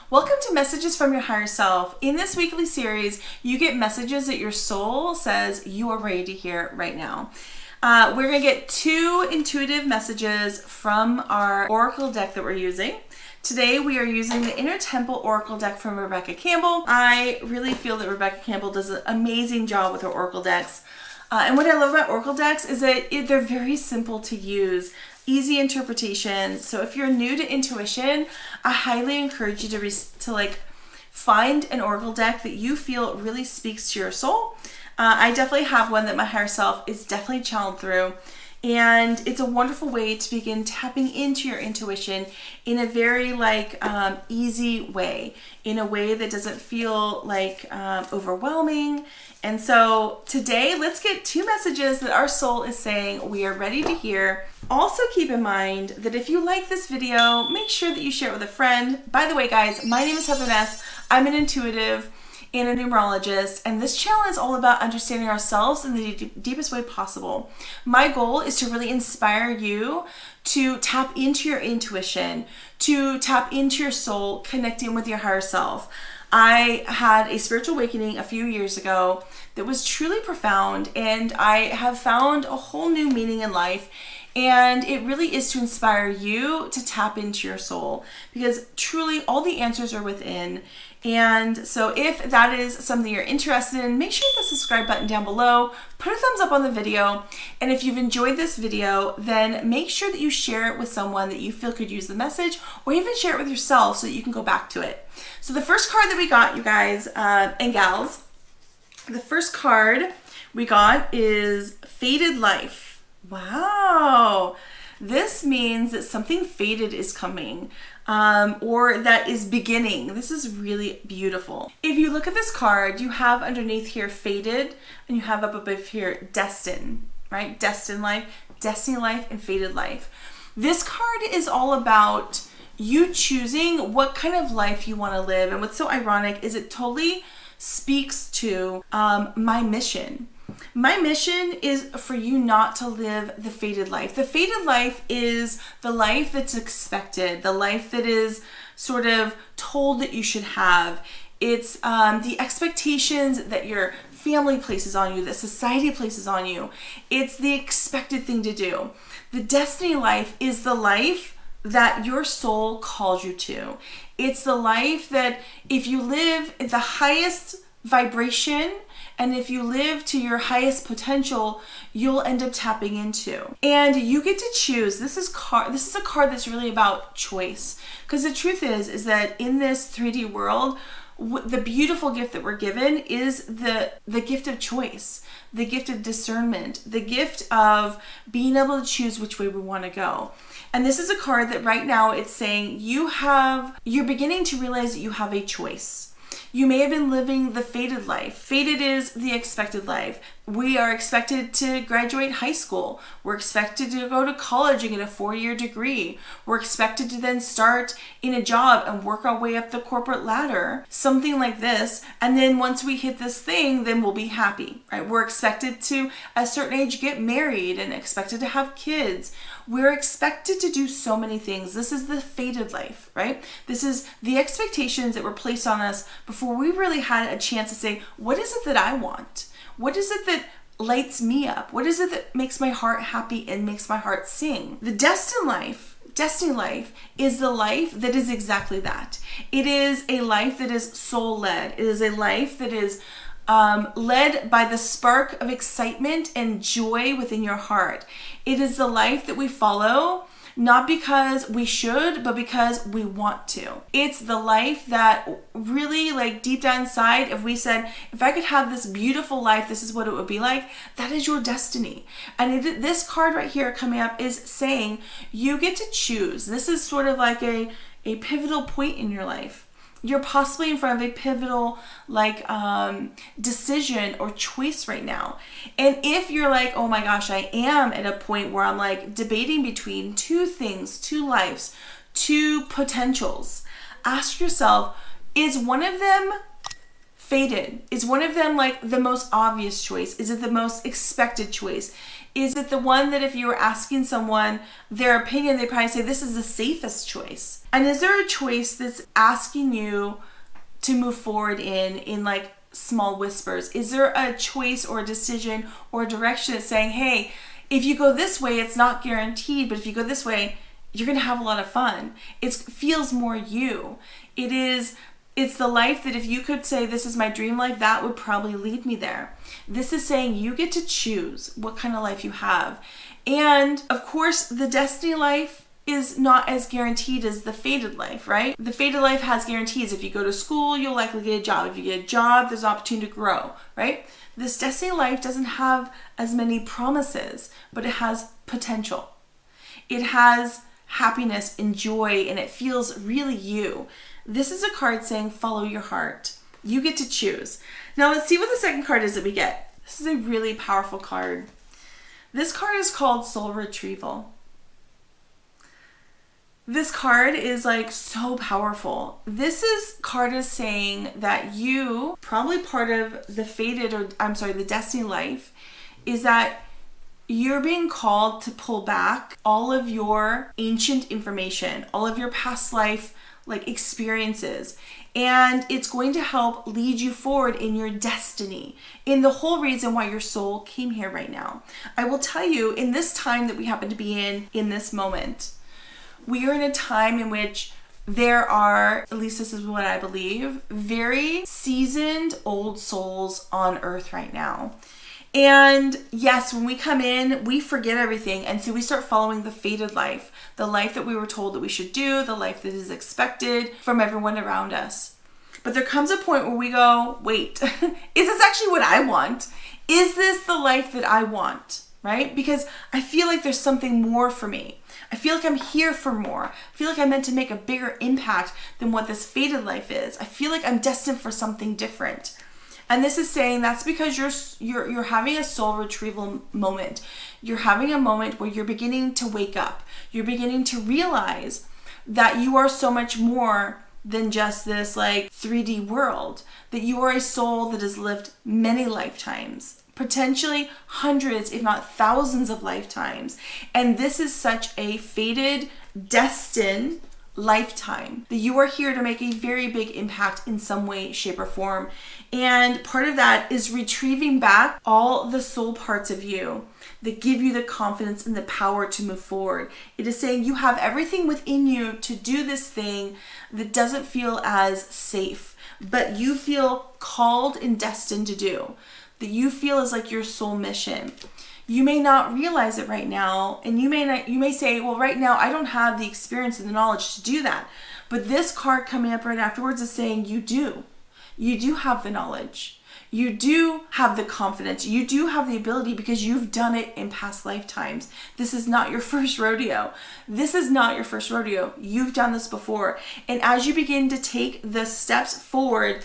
Welcome to Messages from Your Higher Self. In this weekly series, you get messages that your soul says you are ready to hear right now. We're going to get 2 intuitive messages from our oracle deck that we're using. Today we are using the Inner Temple Oracle deck from Rebecca Campbell. I really feel that Rebecca Campbell does an amazing job with her oracle decks. And what I love about oracle decks is that they're very simple to use. Easy interpretations. So if you're new to intuition, I highly encourage you to find an oracle deck that you feel really speaks to your soul. I definitely have one that my higher self is definitely channeled through, and it's a wonderful way to begin tapping into your intuition in a very easy way, in a way that doesn't feel overwhelming. And so today, let's get 2 messages that our soul is saying we are ready to hear. Also keep in mind that if you like this video, make sure that you share it with a friend. By the way, guys, my name is Ness. I'm an intuitive and a numerologist, and this channel is all about understanding ourselves in the deepest way possible. My goal is to really inspire you to tap into your intuition, to tap into your soul, connecting with your higher self. I had a spiritual awakening a few years ago that was truly profound, and I have found a whole new meaning in life. And it really is to inspire you to tap into your soul, because truly all the answers are within. And so if that is something you're interested in, make sure you hit the subscribe button down below, put a thumbs up on the video. And if you've enjoyed this video, then make sure that you share it with someone that you feel could use the message, or even share it with yourself so that you can go back to it. So the first card that we got, you guys and gals, the first card we got is Faded Life. Wow, this means that something faded is coming, or that is beginning. This is really beautiful. If you look at this card, you have underneath here faded, and you have up above here destined, right? Destined life, destiny life, and faded life. This card is all about you choosing what kind of life you want to live. And what's so ironic is it totally speaks to my mission. My mission is for you not to live the faded life. The faded life is the life that's expected, the life that is sort of told that you should have. It's the expectations that your family places on you, that society places on you. It's the expected thing to do. The destiny life is the life that your soul calls you to. It's the life that if you live at the highest vibration, and if you live to your highest potential, you'll end up tapping into. And you get to choose. This is a card that's really about choice. Because the truth is that in this 3D world, the beautiful gift that we're given is the gift of choice, the gift of discernment, the gift of being able to choose which way we want to go. And this is a card that right now it's saying you're beginning to realize that you have a choice. You may have been living the faded life. Faded is the expected life. We are expected to graduate high school. We're expected to go to college and get a 4-year degree. We're expected to then start in a job and work our way up the corporate ladder, something like this. And then once we hit this thing, then we'll be happy, right? We're expected to, at a certain age, get married and expected to have kids. We're expected to do so many things. This is the faded life, right? This is the expectations that were placed on us before we really had a chance to say, what is it that I want? What is it that lights me up? What is it that makes my heart happy and makes my heart sing? The destiny life is the life that is exactly that. It is a life that is soul-led. It is a life that is led by the spark of excitement and joy within your heart. It is the life that we follow, not because we should, but because we want to. It's the life that really, deep down inside, if we said, if I could have this beautiful life, this is what it would be like, that is your destiny. And this card right here coming up is saying you get to choose. This is sort of like a pivotal point in your life. You're possibly in front of a pivotal decision or choice right now. And if you're like, oh my gosh, I am at a point where I'm debating between 2 things, 2 lives, 2 potentials, ask yourself, is one of them fated? Is one of them like the most obvious choice? Is it the most expected choice? Is it the one that if you were asking someone their opinion, they probably say this is the safest choice? And is there a choice that's asking you to move forward in like small whispers? Is there a choice or a decision or a direction that's saying, hey, if you go this way, it's not guaranteed, but if you go this way, you're going to have a lot of fun. It feels more you. It's the life that if you could say, this is my dream life, that would probably lead me there. This is saying you get to choose what kind of life you have. And of course, the destiny life is not as guaranteed as the fated life, right? The fated life has guarantees. If you go to school, you'll likely get a job. If you get a job, there's an opportunity to grow, right? This destiny life doesn't have as many promises, but it has potential. It has happiness and joy, and it feels really you. This is a card saying, follow your heart. You get to choose. Now let's see what the second card is that we get. This is a really powerful card. This card is called Soul Retrieval. This card is like so powerful. Card is saying that you, probably part of the the destiny life, is that you're being called to pull back all of your ancient information, all of your past life like experiences, and it's going to help lead you forward in your destiny, in the whole reason why your soul came here right now. I will tell you, in this time that we happen to be in this moment, we are in a time in which there are, at least this is what I believe, very seasoned old souls on earth right now. And yes, when we come in, we forget everything. And so we start following the fated life, the life that we were told that we should do, the life that is expected from everyone around us. But there comes a point where we go, wait, is this actually what I want? Is this the life that I want? Right? Because I feel like there's something more for me. I feel like I'm here for more. I feel like I'm meant to make a bigger impact than what this fated life is. I feel like I'm destined for something different. And this is saying that's because you're having a soul retrieval moment. You're having a moment where you're beginning to wake up. You're beginning to realize that you are so much more than just this like 3D world. That you are a soul that has lived many lifetimes, potentially hundreds, if not thousands of lifetimes. And this is such a fated, destined lifetime that you are here to make a very big impact in some way, shape, or form. And part of that is retrieving back all the soul parts of you that give you the confidence and the power to move forward. It is saying you have everything within you to do this thing that doesn't feel as safe, but you feel called and destined to do, that you feel is like your soul mission. You may not realize it right now, and you may say, well, right now I don't have the experience and the knowledge to do that. But this card coming up right afterwards is saying you do. You do have the knowledge. You do have the confidence. You do have the ability because you've done it in past lifetimes. This is not your first rodeo. This is not your first rodeo. You've done this before. And as you begin to take the steps forward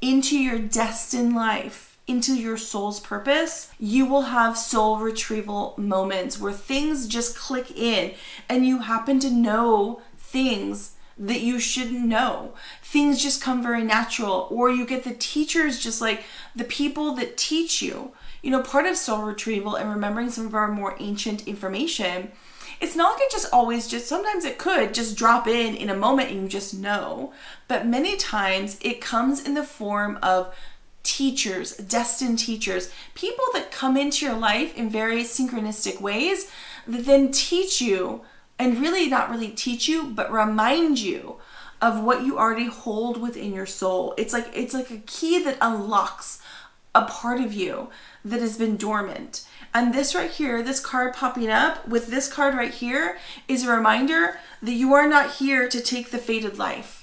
into your destined life, into your soul's purpose, you will have soul retrieval moments where things just click in and you happen to know things that you shouldn't know. Things just come very natural, or you get the teachers, just like the people that teach you. You know, part of soul retrieval and remembering some of our more ancient information, it's not like it just always sometimes it could just drop in a moment and you just know. But many times it comes in the form of teachers, destined teachers, people that come into your life in very synchronistic ways that then teach you, and really not really teach you, but remind you of what you already hold within your soul. It's like a key that unlocks a part of you that has been dormant. And this right here, this card popping up with this card right here, is a reminder that you are not here to take the fated life.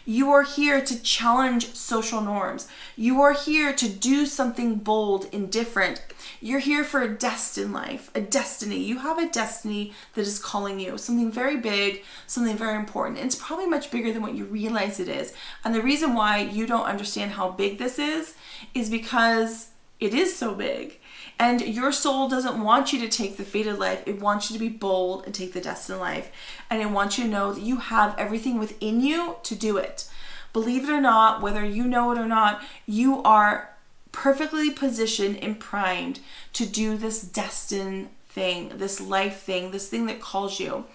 You are here to challenge social norms. You are here to do something bold and different. You're here for a destined life, a destiny. You have a destiny that is calling you, something very big, something very important. And it's probably much bigger than what you realize it is. And the reason why you don't understand how big this is because it is so big. And your soul doesn't want you to take the fated life. It wants you to be bold and take the destined life. And it wants you to know that you have everything within you to do it. believe it or not, whether you know it or not, you are perfectly positioned and primed to do this destined thing, this life thing, this thing that calls you.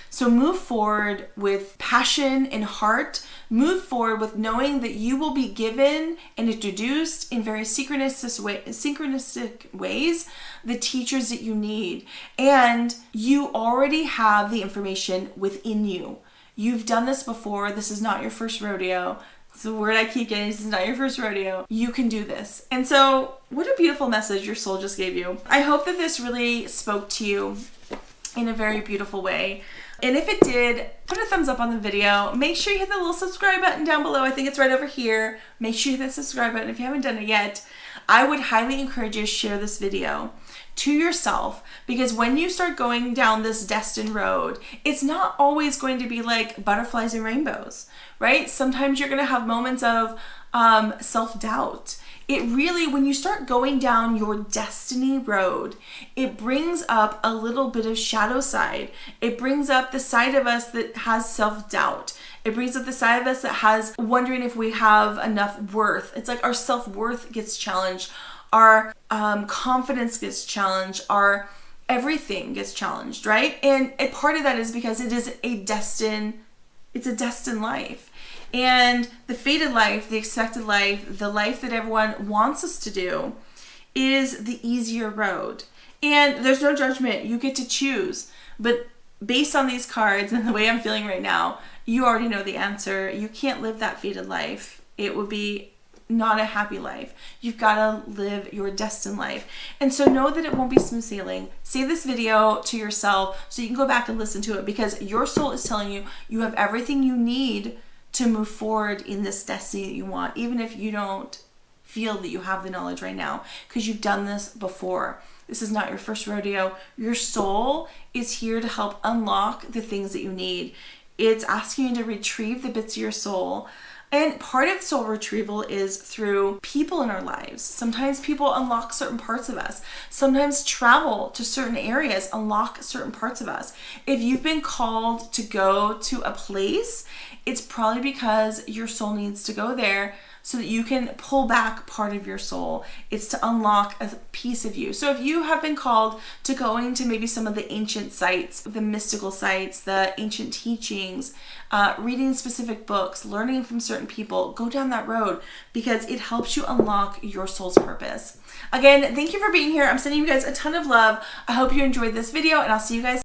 So move forward with passion and heart. Move forward with knowing that you will be given and introduced in very synchronistic ways the teachers that you need. And you already have the information within you. You've done this before. This is not your first rodeo. It's the word I keep getting. This is not your first rodeo. You can do this. And so what a beautiful message your soul just gave you. I hope that this really spoke to you in a very beautiful way. And if it did, put a thumbs up on the video. Make sure you hit the little subscribe button down below. I think it's right over here. Make sure you hit the subscribe button if you haven't done it yet. I would highly encourage you to share this video to yourself, because when you start going down this destined road, it's not always going to be like butterflies and rainbows, right? Sometimes you're going to have moments of self-doubt. It really, when you start going down your destiny road, it brings up a little bit of shadow side. It brings up the side of us that has self-doubt. It brings up the side of us that has wondering if we have enough worth. It's like our self-worth gets challenged. Our confidence gets challenged. Our everything gets challenged, right? And a part of that is because it's a destined life. And the fated life, the expected life, the life that everyone wants us to do is the easier road. And there's no judgment. You get to choose. But based on these cards and the way I'm feeling right now, you already know the answer. You can't live that fated life. It would be not a happy life. You've got to live your destined life. And so know that it won't be smooth sailing. Save this video to yourself so you can go back and listen to it, because your soul is telling you you have everything you need to move forward in this destiny that you want, even if you don't feel that you have the knowledge right now, because you've done this before. This is not your first rodeo. Your soul is here to help unlock the things that you need. It's asking you to retrieve the bits of your soul. And part of soul retrieval is through people in our lives. Sometimes people unlock certain parts of us. Sometimes travel to certain areas unlock certain parts of us. If you've been called to go to a place, it's probably because your soul needs to go there so that you can pull back part of your soul. It's to unlock a piece of you. So if you have been called to going to maybe some of the ancient sites, the mystical sites, the ancient teachings, reading specific books, learning from certain people, go down that road, because it helps you unlock your soul's purpose. Again, thank you for being here. I'm sending you guys a ton of love. I hope you enjoyed this video, and I'll see you guys